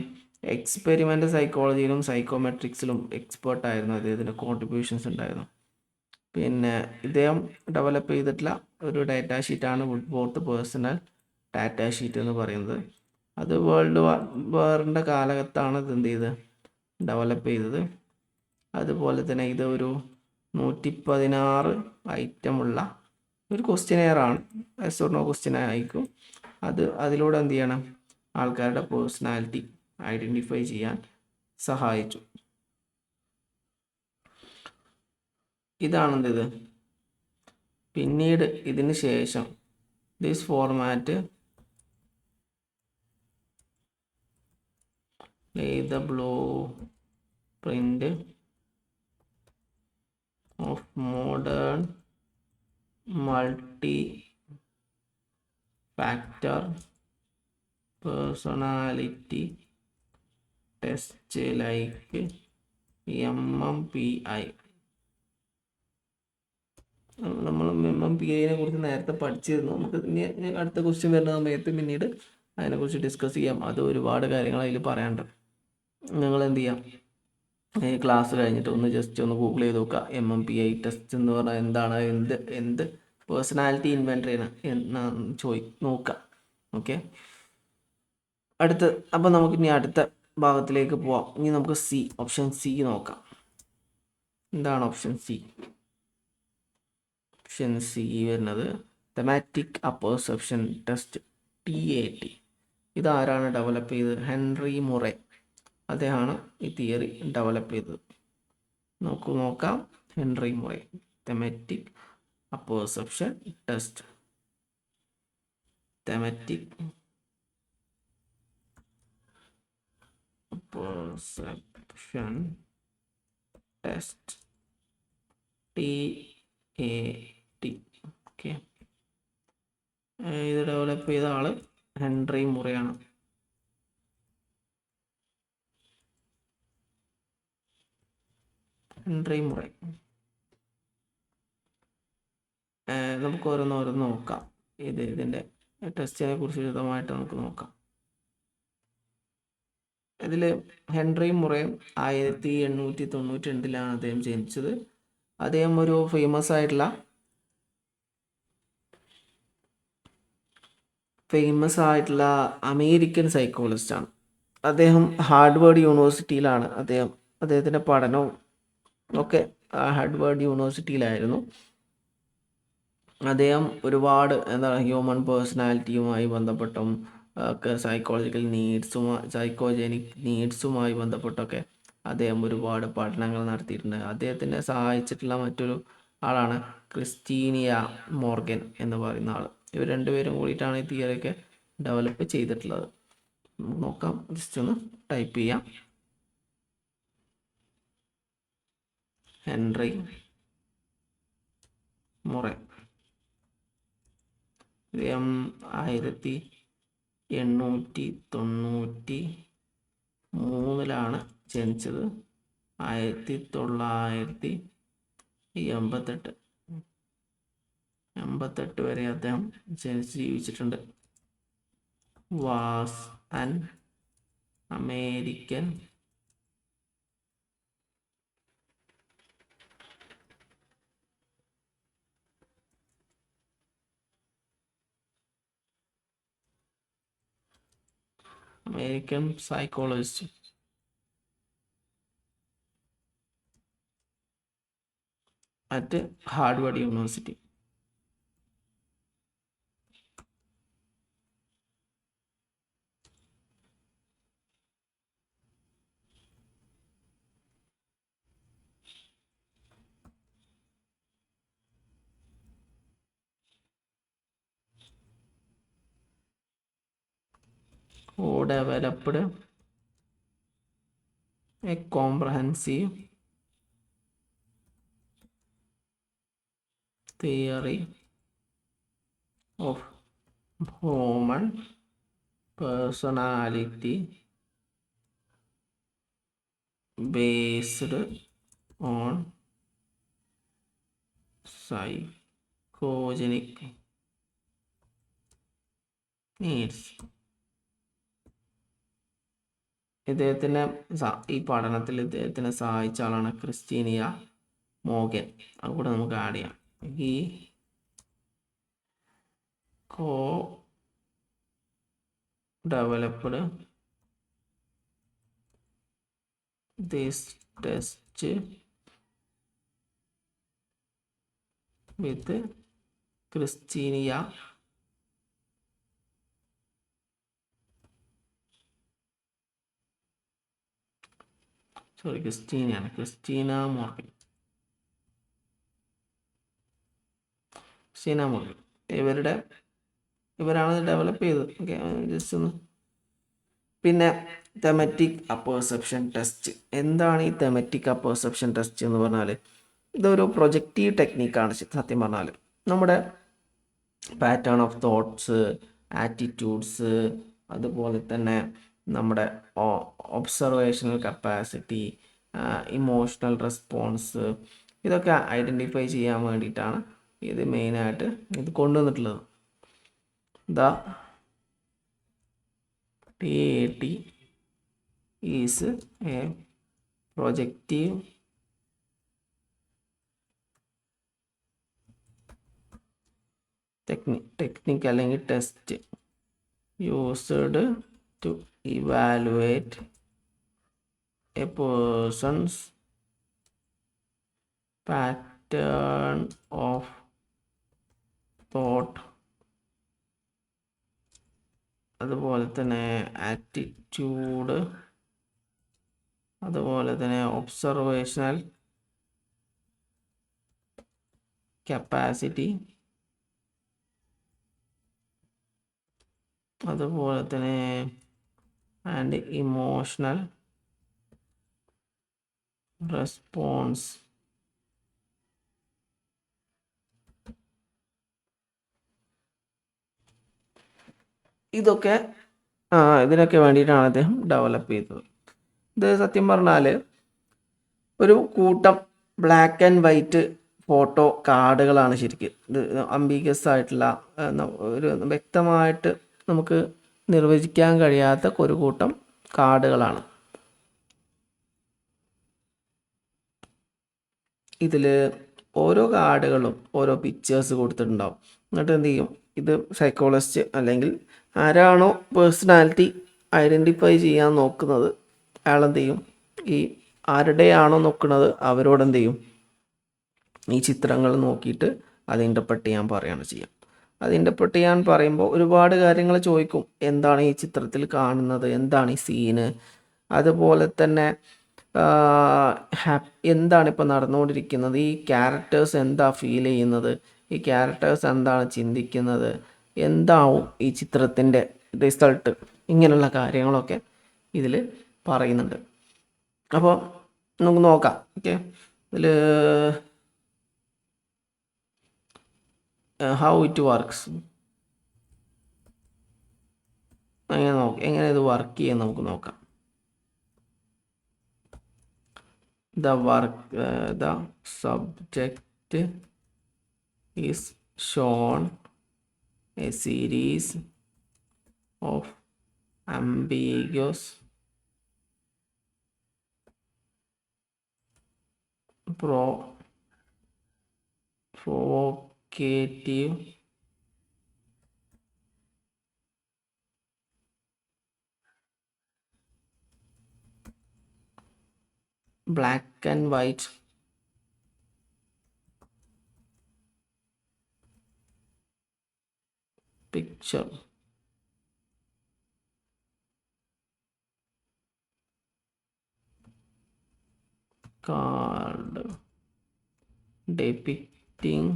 S1: എക്സ്പെരിമെൻ്റ് സൈക്കോളജിയിലും സൈക്കോമെട്രിക്സിലും എക്സ്പേർട്ടായിരുന്നു. അദ്ദേഹത്തിൻ്റെ കോൺട്രിബ്യൂഷൻസ് ഉണ്ടായിരുന്നു. പിന്നെ ഇദ്ദേഹം ഡെവലപ്പ് ചെയ്തിട്ടുള്ള ഒരു ഡാറ്റ ഷീറ്റാണ് വുഡ്വർത്ത് പേഴ്സണൽ ഡാറ്റ ഷീറ്റ് എന്ന് പറയുന്നത്. അത് വേൾഡ് വാറിൻ്റെ കാലഘട്ടത്താണ് ഇത് എന്ത് ചെയ്ത് ഡെവലപ്പ് ചെയ്തത്. അതുപോലെ തന്നെ ഇത് ഒരു 116 ഐറ്റമുള്ള ഒരു ക്വസ്റ്റ്യനെയറാണ്. യെസ് ഓർ നോ ക്വസ്റ്റ്യൻ ആയിരിക്കും. അതിലൂടെ എന്ത് ചെയ്യണം, ആൾക്കാരുടെ പേഴ്സണാലിറ്റി ഐഡൻറ്റിഫൈ ചെയ്യാൻ സഹായിച്ചു. ഇതാണെന്ത് ഇത്. പിന്നീട് ഇതിന് ശേഷം this format the blueprint of modern multi-factor personality test like MMPI. നമ്മൾ MMPIനെ കുറിച്ച് നേരത്തെ പഠിച്ചിരുന്നു. നമുക്ക് ഇനി അടുത്ത ക്വസ്റ്റ്യൻ വരുന്ന സമയത്ത് പിന്നീട് അതിനെക്കുറിച്ച് ഡിസ്കസ് ചെയ്യാം. അത് ഒരുപാട് കാര്യങ്ങൾ അതിൽ പറയാനുണ്ട്. നിങ്ങൾ എന്ത് ചെയ്യാം, ഈ ക്ലാസ് കഴിഞ്ഞിട്ട് ജസ്റ്റ് ഒന്ന് ഗൂഗിൾ ചെയ്ത് നോക്കുക. MMPI ടെസ്റ്റ് എന്ന് പറഞ്ഞാൽ എന്താണ്, എന്ത് പേഴ്സണാലിറ്റി ഇൻവെൻറ്ററിയാണ് എന്ന് നോക്കുക. ഓക്കെ, അപ്പോൾ നമുക്ക് ഇനി അടുത്ത ഭാഗത്തിലേക്ക് പോവാം. ഇനി നമുക്ക് ഓപ്ഷൻ സി നോക്കാം. എന്താണ് ഓപ്ഷൻ സി? ഓപ്ഷൻ സി വരുന്നത് തെമാറ്റിക് അപ്പർസെപ്ഷൻ ടെസ്റ്റ്, TAT. ഇതാരാണ് ഡെവലപ്പ് ചെയ്തത്? Henry Murray. അദ്ദേഹമാണ് ഈ തിയറി ഡെവലപ്പ് ചെയ്തത്. നോക്കാം. Henry Murray, thematic apperception test. Thematic apperception test, TAT. Okay, ഇത് ഡെവലപ്പ് ചെയ്ത ആള് ഹെൻറി മുറയാണ്. Henry Murray. നമുക്ക് ഓരോന്ന് നോക്കാം. ഇതിൻ്റെ ടെസ്റ്റിനെ കുറിച്ച് വിശദമായിട്ട് നമുക്ക് നോക്കാം. ഇതിൽ ഹെൻറി മുറെ 1892 അദ്ദേഹം ജനിച്ചത്. അദ്ദേഹം ഒരു ഫേമസ് ആയിട്ടുള്ള അമേരിക്കൻ സൈക്കോളജിസ്റ്റാണ്. അദ്ദേഹം ഹാർഡ്വേർഡ് യൂണിവേഴ്സിറ്റിയിലാണ് അദ്ദേഹത്തിൻ്റെ പഠനവും ഒക്കെ ഹാർഡ്വേർഡ് യൂണിവേഴ്സിറ്റിയിലായിരുന്നു. അദ്ദേഹം ഒരുപാട് ഹ്യൂമൻ പേഴ്സണാലിറ്റിയുമായി ബന്ധപ്പെട്ടും ഒക്കെ സൈക്കോജനിക് നീഡ്സുമായി ബന്ധപ്പെട്ടൊക്കെ അദ്ദേഹം ഒരുപാട് പഠനങ്ങൾ നടത്തിയിട്ടുണ്ട്. അദ്ദേഹത്തിനെ സഹായിച്ചിട്ടുള്ള മറ്റൊരു ആളാണ് ക്രിസ്റ്റീനിയ മോർഗൻ എന്ന് പറയുന്ന ആൾ. ഇവർ രണ്ടുപേരും കൂടിയിട്ടാണ് ഈ തിയറിയൊക്കെ ഡെവലപ്പ് ചെയ്തിട്ടുള്ളത്. നോക്കാം, ജസ്റ്റ് ഒന്ന് ടൈപ്പ് ചെയ്യാം. Henry Murray. അദ്ദേഹം 1893 ജനിച്ചത്. 1988 വരെ അദ്ദേഹം ജീവിച്ചിട്ടുണ്ട്. Was an American psychologist at Harvard University. who developed a comprehensive theory of human personality based on psychogenic needs. ഇദ്ദേഹത്തിനെ ഈ പഠനത്തിൽ ഇദ്ദേഹത്തിനെ സഹായിച്ച ആളാണ് ക്രിസ്റ്റീനിയ മോഗൻ. അതുകൂടെ നമുക്ക് ആഡ് ചെയ്യാം. ഈ co-developed this test with ക്രിസ്റ്റീനിയ ക്രിസ്റ്റീന മോർഗൻ. ഇവരാണ് ഡെവലപ്പ് ചെയ്തത്. ഓക്കെ, ജസ്റ്റ് ഒന്ന്. പിന്നെ തെമറ്റിക് അപ്പർസെപ്ഷൻ ടെസ്റ്റ്. എന്താണ് ഈ തെമറ്റിക് അപ്പർസെപ്ഷൻ ടെസ്റ്റ് എന്ന് പറഞ്ഞാൽ? ഇതൊരു പ്രൊജക്റ്റീവ് ടെക്നിക്കാണ് സത്യം പറഞ്ഞാൽ. നമ്മുടെ പാറ്റേൺ ഓഫ് തോട്ട്സ്, ആറ്റിറ്റ്യൂഡ്സ്, അതുപോലെ തന്നെ നമ്മുടെ ഒബ്സർവേഷണൽ കപ്പാസിറ്റി, ഇമോഷണൽ റെസ്പോൺസ്, ഇതൊക്കെ ഐഡൻറ്റിഫൈ ചെയ്യാൻ വേണ്ടിയിട്ടാണ് ഇത് മെയിനായിട്ട് ഇത് കൊണ്ടുവന്നിട്ടുള്ളത്. TAT is a projective technique അല്ലെങ്കിൽ test used to evaluate a person's pattern of thought, അതുപോലെ തന്നെ ആറ്റിറ്റ്യൂഡ്, അതുപോലെ തന്നെ ഒബ്സർവേഷണൽ കപ്പാസിറ്റി, അതുപോലെ തന്നെ ആൻഡ് ഇമോഷണൽ റെസ്പോൺസ്. ഇതിനൊക്കെ വേണ്ടിയിട്ടാണ് അദ്ദേഹം ഡെവലപ്പ് ചെയ്തത്. ഇത് സത്യം പറഞ്ഞാൽ ഒരു കൂട്ടം ബ്ലാക്ക് ആൻഡ് വൈറ്റ് ഫോട്ടോ കാർഡുകളാണ് ശരിക്കും. ഇത് അംബിഗസ് ആയിട്ടുള്ള ഒരു വ്യക്തമായിട്ട് നമുക്ക് നിർവചിക്കാൻ കഴിയാത്ത ഒരു കൂട്ടം കാർഡുകളാണ്. ഇതിൽ ഓരോ കാർഡുകളും ഓരോ പിക്ചേഴ്സ് കൊടുത്തിട്ടുണ്ടാവും. എന്നിട്ട് എന്ത് ചെയ്യും, ഇത് സൈക്കോളജിസ്റ്റ് അല്ലെങ്കിൽ ആരാണോ പേഴ്സണാലിറ്റി ഐഡൻറ്റിഫൈ ചെയ്യാൻ നോക്കുന്നത് അയാളെന്ത് ചെയ്യും, ഈ ആരുടെയാണോ നോക്കുന്നത് അവരോട് എന്ത് ചെയ്യും, ഈ ചിത്രങ്ങൾ നോക്കിയിട്ട് അത് ഇൻ്റർപ്രറ്റ് ചെയ്യാൻ പറയുകയാണ് ചെയ്യുക. അത് ഇൻ്റർപ്രറ്റ് ചെയ്യാൻ പറയുമ്പോൾ ഒരുപാട് കാര്യങ്ങൾ ചോദിക്കും. എന്താണ് ഈ ചിത്രത്തിൽ കാണുന്നത്, എന്താണ് ഈ സീന്, അതുപോലെ തന്നെ എന്താണ് ഇപ്പോൾ നടന്നുകൊണ്ടിരിക്കുന്നത്, ഈ ക്യാരക്ടേഴ്സ് എന്താ ഫീൽ ചെയ്യുന്നത്, ഈ ക്യാരക്ടേഴ്സ് എന്താണ് ചിന്തിക്കുന്നത്, എന്താവും ഈ ചിത്രത്തിൻ്റെ റിസൾട്ട്, ഇങ്ങനെയുള്ള കാര്യങ്ങളൊക്കെ ഇതിൽ പറയുന്നുണ്ട്. അപ്പോൾ നമുക്ക് നോക്കാം. ഓക്കെ, ഇതിൽ ഹൗ ഇറ്റ് വർക്ക്സ്, എങ്ങനെ ഇത് വർക്ക് ചെയ്യാൻ നമുക്ക് നോക്കാം. The subject is shown a series of ambiguous provocative black and white picture card depicting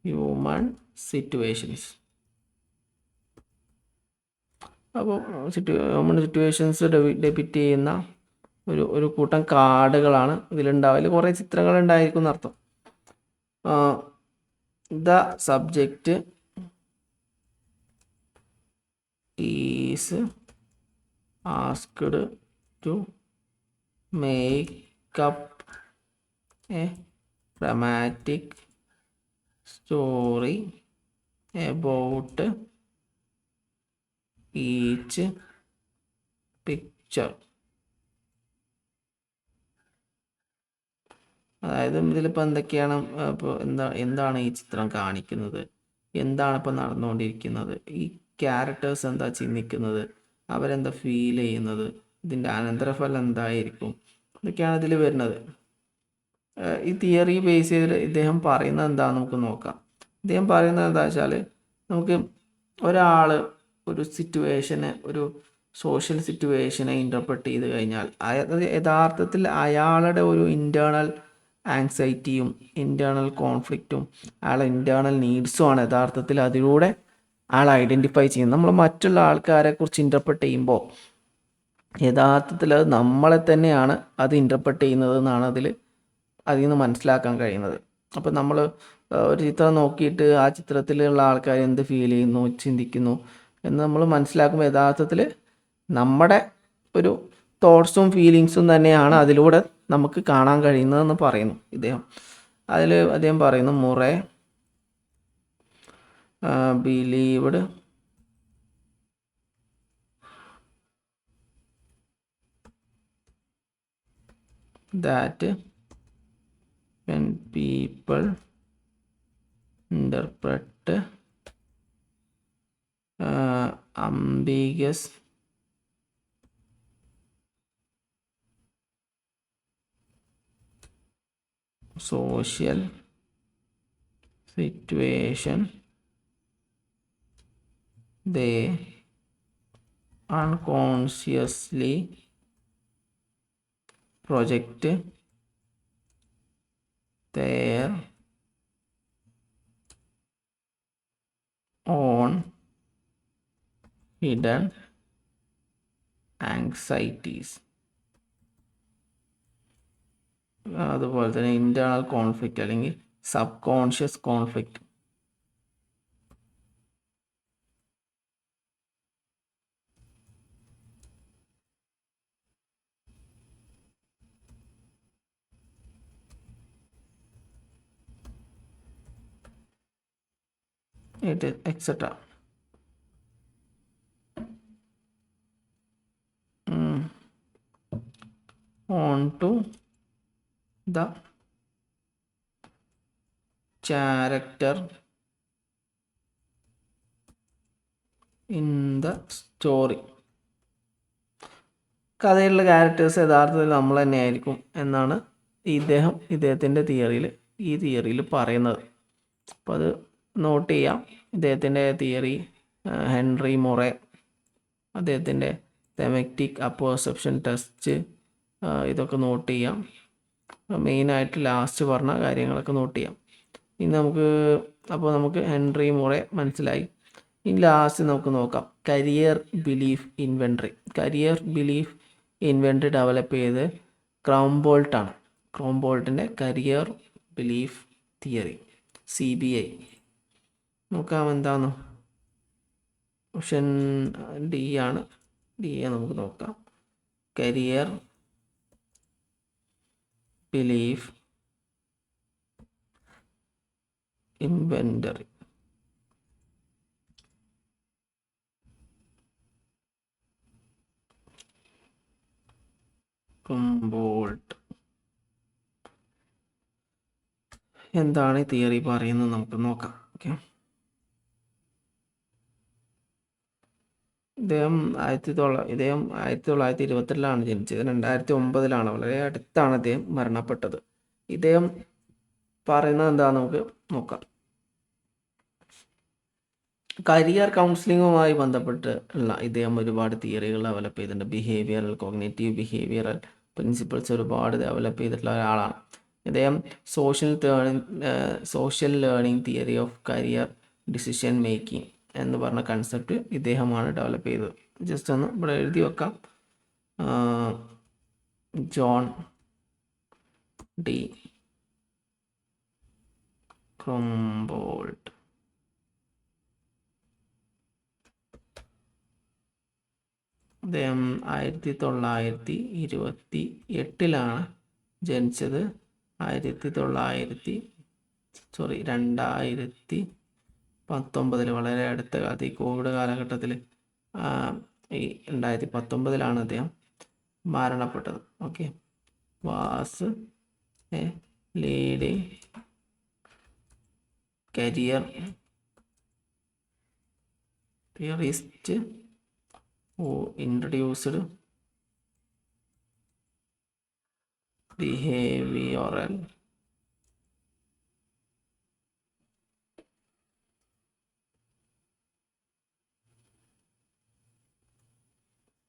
S1: human situations. അപ്പോൾ നമ്മുടെ സിറ്റുവേഷൻസ് ഡെപിക്റ്റ് ചെയ്യുന്ന ഒരു കൂട്ടം കാർഡുകളാണ് ഇതിലുണ്ടാവുക. അതിൽ കുറേ ചിത്രങ്ങൾ ഉണ്ടായിരിക്കും എന്നർത്ഥം. The subject is asked to make up a dramatic story about each picture. അതായത് ഇതിലിപ്പോൾ എന്തൊക്കെയാണ്, ഇപ്പോൾ എന്താണ് ഈ ചിത്രം കാണിക്കുന്നത്, എന്താണ് ഇപ്പോൾ നടന്നുകൊണ്ടിരിക്കുന്നത്, ഈ ക്യാരക്ടേഴ്സ് എന്താ ചിന്തിക്കുന്നത്, അവരെന്താ ഫീൽ ചെയ്യുന്നത്, ഇതിൻ്റെ അനന്തരഫലം എന്തായിരിക്കും, ഇതൊക്കെയാണ് ഇതിൽ വരുന്നത്. ഈ തിയറി ബേസ് ചെയ്ത് ഇദ്ദേഹം പറയുന്നത് എന്താണെന്ന് നമുക്ക് നോക്കാം. ഇദ്ദേഹം പറയുന്നത് എന്താ വെച്ചാൽ, നമുക്ക് ഒരാൾ ഒരു സിറ്റുവേഷനെ, ഒരു സോഷ്യൽ സിറ്റുവേഷനെ ഇൻ്റർപ്രറ്റ് ചെയ്ത് കഴിഞ്ഞാൽ യഥാർത്ഥത്തിൽ അയാളുടെ ഒരു ഇൻറ്റേർണൽ ആങ്സൈറ്റിയും ഇൻറ്റേർണൽ കോൺഫ്ലിക്റ്റും അയാളുടെ ഇൻറ്റേർണൽ നീഡ്സുമാണ് യഥാർത്ഥത്തിൽ അതിലൂടെ അയാൾ ഐഡൻറ്റിഫൈ ചെയ്യുന്നത്. നമ്മൾ മറ്റുള്ള ആൾക്കാരെ കുറിച്ച് ഇൻ്റർപ്രറ്റ് ചെയ്യുമ്പോൾ യഥാർത്ഥത്തിൽ അത് നമ്മളെ തന്നെയാണ് അത് ഇൻ്റർപ്രറ്റ് ചെയ്യുന്നത് എന്നാണ് അതിൽ നിന്ന് മനസ്സിലാക്കാൻ കഴിയുന്നത്. അപ്പോൾ നമ്മൾ ഒരു ചിത്രം നോക്കിയിട്ട് ആ ചിത്രത്തിലുള്ള ആൾക്കാർ എന്ത് ഫീൽ ചെയ്യുന്നു, ചിന്തിക്കുന്നു എന്ന് നമ്മൾ മനസ്സിലാക്കുമ്പോൾ യഥാർത്ഥത്തിൽ നമ്മുടെ ഒരു തോട്ട്സും ഫീലിങ്സും തന്നെയാണ് അതിലൂടെ നമുക്ക് കാണാൻ കഴിയുന്നതെന്ന് പറയുന്നു ഇദ്ദേഹം. അദ്ദേഹം പറയുന്നു, Murray believed that when people interpret ambiguous social situation, they unconsciously project their own hidden anxieties. അതുപോലെ തന്നെ ഇൻറ്റേർണൽ കോൺഫ്ലിക്റ്റ് അല്ലെങ്കിൽ subconscious conflict. etc. On to the character in the story. കഥയിലുള്ള ക്യാരക്ടേഴ്സ് യഥാർത്ഥത്തിൽ നമ്മൾ തന്നെയായിരിക്കും എന്നാണ് ഇദ്ദേഹത്തിൻ്റെ തിയറിയിൽ പറയുന്നത്. അപ്പോൾ അത് നോട്ട് ചെയ്യാം. ഇദ്ദേഹത്തിൻ്റെ തിയറി ഹെൻറി മൊറെ, അദ്ദേഹത്തിൻ്റെ തെമറ്റിക് അപ്പർസെപ്ഷൻ ടെസ്റ്റ്, ഇതൊക്കെ നോട്ട് ചെയ്യാം. മെയിനായിട്ട് ലാസ്റ്റ് പറഞ്ഞ കാര്യങ്ങളൊക്കെ നോട്ട് ചെയ്യാം. ഇനി നമുക്ക് ഹെൻറി മൊറെ മനസ്സിലായി. ഇനി ലാസ്റ്റ് നമുക്ക് നോക്കാം കരിയർ ബിലീഫ് ഇൻവെൻറ്ററി ഡെവലപ്പ് ചെയ്ത് ക്രോംബോൾട്ടാണ്. ക്രോംബോൾട്ടിൻ്റെ കരിയർ ബിലീഫ് തിയറി, CBI. നോക്കാം എന്താന്ന്. ഓപ്ഷൻ ഡി ആണ്. നമുക്ക് നോക്കാം. Career belief inventory. ക്രോംബോൾട്ട് എന്താണ് ഈ തിയറി പറയുന്നത് നമുക്ക് നോക്കാം. ഓക്കെ, ഇദ്ദേഹം 1922 ജനിച്ചത്. 2009 വളരെ അടുത്താണ് അദ്ദേഹം മരണപ്പെട്ടത്. ഇദ്ദേഹം പറയുന്നത് എന്താണെന്ന് നമുക്ക് നോക്കാം. കരിയർ കൗൺസിലിങ്ങുമായി ബന്ധപ്പെട്ട് ഇദ്ദേഹം ഒരുപാട് തിയറികൾ ഡെവലപ്പ് ചെയ്തിട്ടുണ്ട്. കോഗ്നേറ്റീവ് ബിഹേവിയറൽ പ്രിൻസിപ്പിൾസ് ഒരുപാട് ഡെവലപ്പ് ചെയ്തിട്ടുള്ള ഒരാളാണ് ഇദ്ദേഹം. Social learning theory of career decision making എന്ന് പറഞ്ഞ കൺസെപ്റ്റ് ഇദ്ദേഹമാണ് ഡെവലപ്പ് ചെയ്തത്. ജസ്റ്റ് ഒന്ന് ഇവിടെ എഴുതി വെക്കാം. John D Krumboltz. അദ്ദേഹം 1928 ജനിച്ചത്. 2019 വളരെ അടുത്ത കാലത്ത് ഈ കോവിഡ് കാലഘട്ടത്തിൽ ഈ 2019 അദ്ദേഹം മരണപ്പെട്ടത്. Okay. Was A leading career theorist who introduced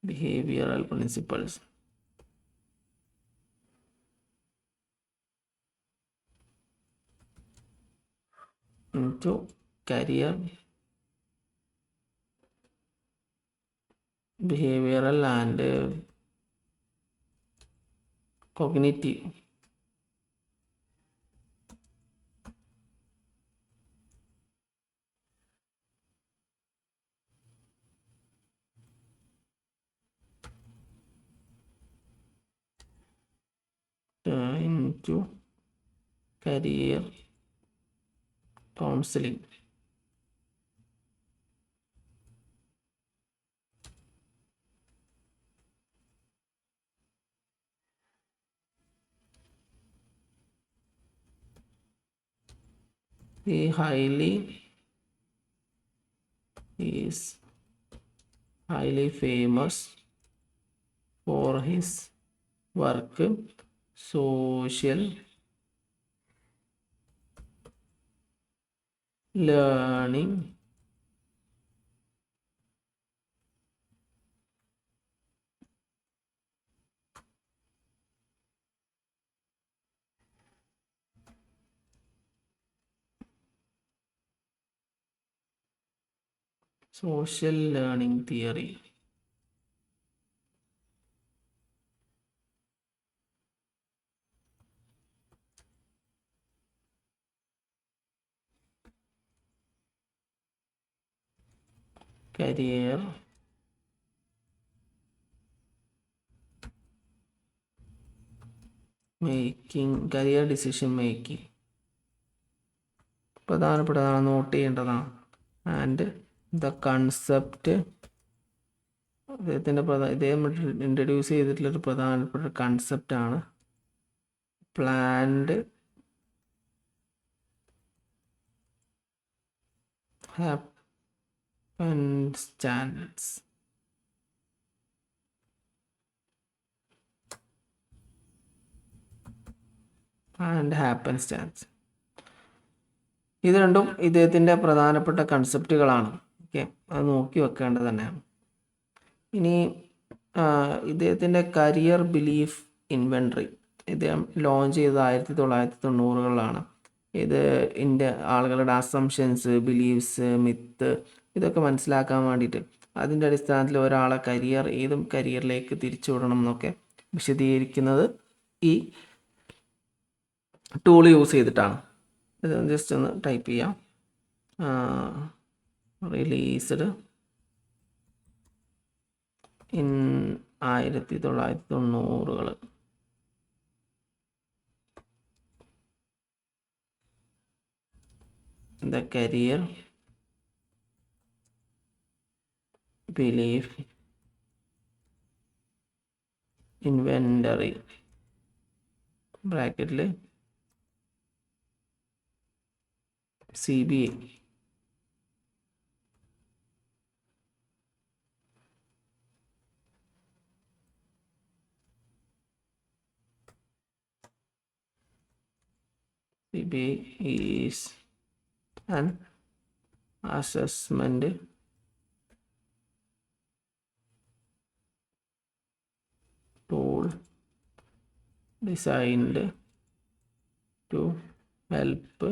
S1: behavioral principles into career, behavioral and cognitive into career counseling. He is highly famous for his work social learning theory. Career decision making പ്രധാനപ്പെട്ടതാണ്, നോട്ട് ചെയ്യേണ്ടതാണ്. ആൻഡ് ദ കൺസെപ്റ്റ്, ഇദ്ദേഹം ഇൻട്രൊഡ്യൂസ് ചെയ്തിട്ടുള്ളൊരു പ്രധാനപ്പെട്ട കൺസെപ്റ്റാണ് പ്ലാൻഡ് ഹാപ്പൻസ്റ്റാൻസ്. ഇത് രണ്ടും ഇദ്ദേഹത്തിൻ്റെ പ്രധാനപ്പെട്ട കൺസെപ്റ്റുകളാണ്. ഓക്കെ, അത് നോക്കി വെക്കേണ്ടത് തന്നെയാണ്. ഇനി ഇദ്ദേഹത്തിൻ്റെ കരിയർ ബിലീഫ് ഇൻവെൻട്രി ഇദ്ദേഹം ലോഞ്ച് ചെയ്തത് 1990-കളിലാണ്. ഇത് ആളുകളുടെ അസംഷൻസ്, ബിലീഫ്സ്, മിത്ത് ഇതൊക്കെ മനസ്സിലാക്കാൻ വേണ്ടിയിട്ട് അതിൻ്റെ അടിസ്ഥാനത്തിൽ ഒരാളെ ഏതും കരിയറിലേക്ക് തിരിച്ചുവിടണം എന്നൊക്കെ വിശദീകരിക്കുന്നത് ഈ ടൂൾ യൂസ് ചെയ്തിട്ടാണ്. ഇത് ജസ്റ്റ് ഒന്ന് ടൈപ്പ് ചെയ്യാം. റിലീസ്ഡ് ഇൻ 1990-കൾ. The career belief inventory ബ്രാക്കറ്റിൽ CBI. CBI is an assessment tool designed to help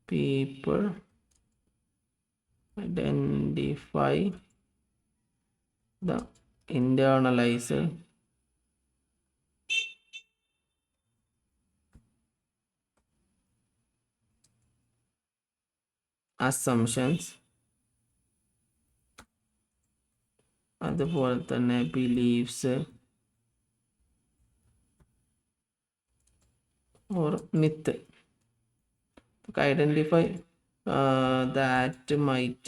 S1: people identify the internalize assumptions, അതുപോലെ തന്നെ beliefs or myth. Identify that might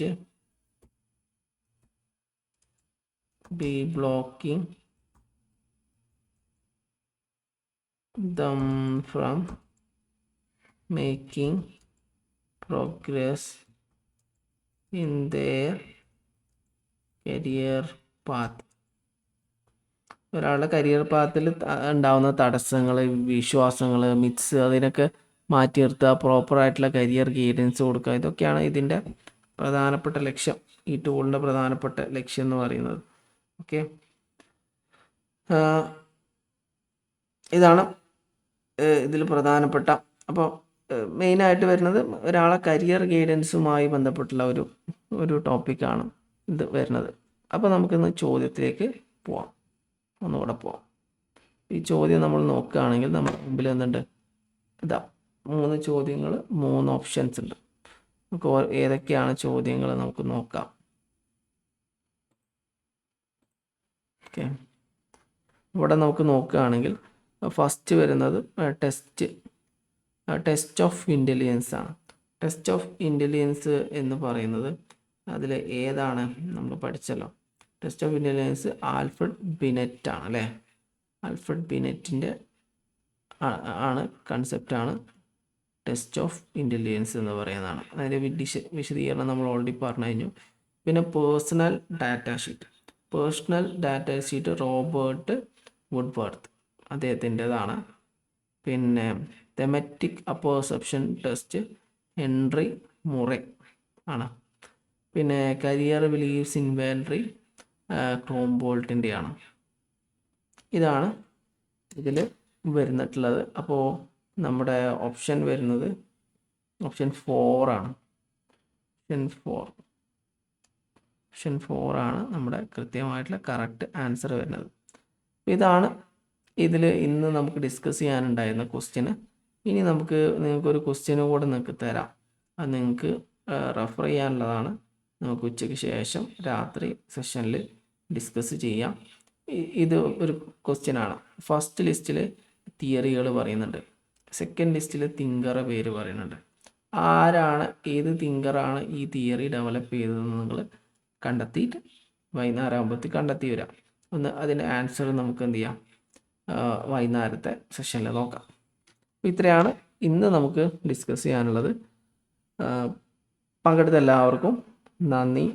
S1: be blocking them from making progress in their career path. ഒരാളുടെ കരിയർ പാത്തിൽ ഉണ്ടാകുന്ന തടസ്സങ്ങൾ, വിശ്വാസങ്ങൾ, മിത്സ്, അതിനൊക്കെ മാറ്റി നിർത്തുക, പ്രോപ്പറായിട്ടുള്ള കരിയർ ഗൈഡൻസ് കൊടുക്കുക. ഇതൊക്കെയാണ് ഇതിൻ്റെ പ്രധാനപ്പെട്ട ലക്ഷ്യം, ഈ ടൂളിൻ്റെ പ്രധാനപ്പെട്ട ലക്ഷ്യം എന്ന് പറയുന്നത്. ഓക്കെ, ഇതാണ് ഇതിൽ പ്രധാനപ്പെട്ട. അപ്പോൾ മെയിനായിട്ട് വരുന്നത് ഒരാളെ കരിയർ ഗൈഡൻസുമായി ബന്ധപ്പെട്ടുള്ള ഒരു ടോപ്പിക്കാണ് ഇത് വരുന്നത്. അപ്പോൾ നമുക്കിന്ന് ചോദ്യത്തിലേക്ക് പോവാം, ഒന്നുകൂടെ പോവാം. ഈ ചോദ്യം നമ്മൾ നോക്കുകയാണെങ്കിൽ നമ്മുടെ മുമ്പിൽ എന്തുണ്ട്, ഇതാ 3 ചോദ്യങ്ങൾ, 3 ഓപ്ഷൻസ് ഉണ്ട്. നമുക്ക് ഏതൊക്കെയാണ് ചോദ്യങ്ങൾ നമുക്ക് നോക്കാം. ഓക്കെ, ഇവിടെ നമുക്ക് നോക്കുകയാണെങ്കിൽ ഫസ്റ്റ് വരുന്നത് ടെസ്റ്റ് ഓഫ് ഇൻ്റലിജൻസ് ആണ്. ടെസ്റ്റ് ഓഫ് ഇൻ്റലിജൻസ് എന്ന് പറയുന്നത് അതിൽ ഏതാണ് നമ്മൾ പഠിച്ചല്ലോ. Test of intelligence Alfred Binet ആണ് അല്ലേ. ആൽഫ്രഡ് ബിനെറ്റിൻ്റെ ആണ് കൺസെപ്റ്റാണ് ടെസ്റ്റ് ഓഫ് ഇൻ്റലിജൻസ് എന്ന് പറയുന്നതാണ്. അതിൻ്റെ വിശദീകരണം നമ്മൾ ഓൾറെഡി പറഞ്ഞു കഴിഞ്ഞു. പിന്നെ personal data sheet Robert Woodworth അദ്ദേഹത്തിൻ്റെതാണ്. പിന്നെ thematic apperception test Henry Murray ആണ്. പിന്നെ കരിയർ ബിലീഫ്സ് ഇൻവെൻട്രി ക്രോംബോൾട്ടിൻ്റെയാണ്. ഇതാണ് ഇതിൽ വരുന്നിട്ടുള്ളത്. അപ്പോൾ നമ്മുടെ ഓപ്ഷൻ വരുന്നത് ഓപ്ഷൻ 4 ആണ്. ഓപ്ഷൻ 4 ആണ് നമ്മുടെ കൃത്യമായിട്ടുള്ള കറക്റ്റ് ആൻസർ വരുന്നത്. ഇതാണ് ഇതിൽ ഇന്ന് നമുക്ക് ഡിസ്കസ് ചെയ്യാനുണ്ടായിരുന്ന ക്വസ്റ്റ്യന്. ഇനി നിങ്ങൾക്കൊരു ക്വസ്റ്റ്യന് കൂടെ നിങ്ങൾക്ക് തരാം. അത് നിങ്ങൾക്ക് റെഫർ ചെയ്യാനുള്ളതാണ്. നമുക്ക് ഉച്ചയ്ക്ക് ശേഷം രാത്രി സെഷനിൽ ഡിസ്കസ് ചെയ്യാം. ഇത് ഒരു ക്വസ്റ്റ്യനാണ്. ഫസ്റ്റ് ലിസ്റ്റിൽ തിയറികൾ പറയുന്നുണ്ട്, സെക്കൻഡ് ലിസ്റ്റിൽ തിങ്കറെ പേര് പറയുന്നുണ്ട്. ആരാണ്, ഏത് തിങ്കറാണ് ഈ തിയറി ഡെവലപ്പ് ചെയ്തതെന്ന് നിങ്ങൾ കണ്ടെത്തിയിട്ട് വൈകുന്നേരം ആകുമ്പോഴത്തേക്ക് കണ്ടെത്തി വരാം. അതിൻ്റെ ആൻസർ നമുക്ക് എന്ത് ചെയ്യാം, വൈകുന്നേരത്തെ സെഷനിൽ നോക്കാം. അപ്പോൾ ഇത്രയാണ് ഇന്ന് നമുക്ക് ഡിസ്കസ് ചെയ്യാനുള്ളത്. പങ്കെടുത്ത എല്ലാവർക്കും നന്ദി.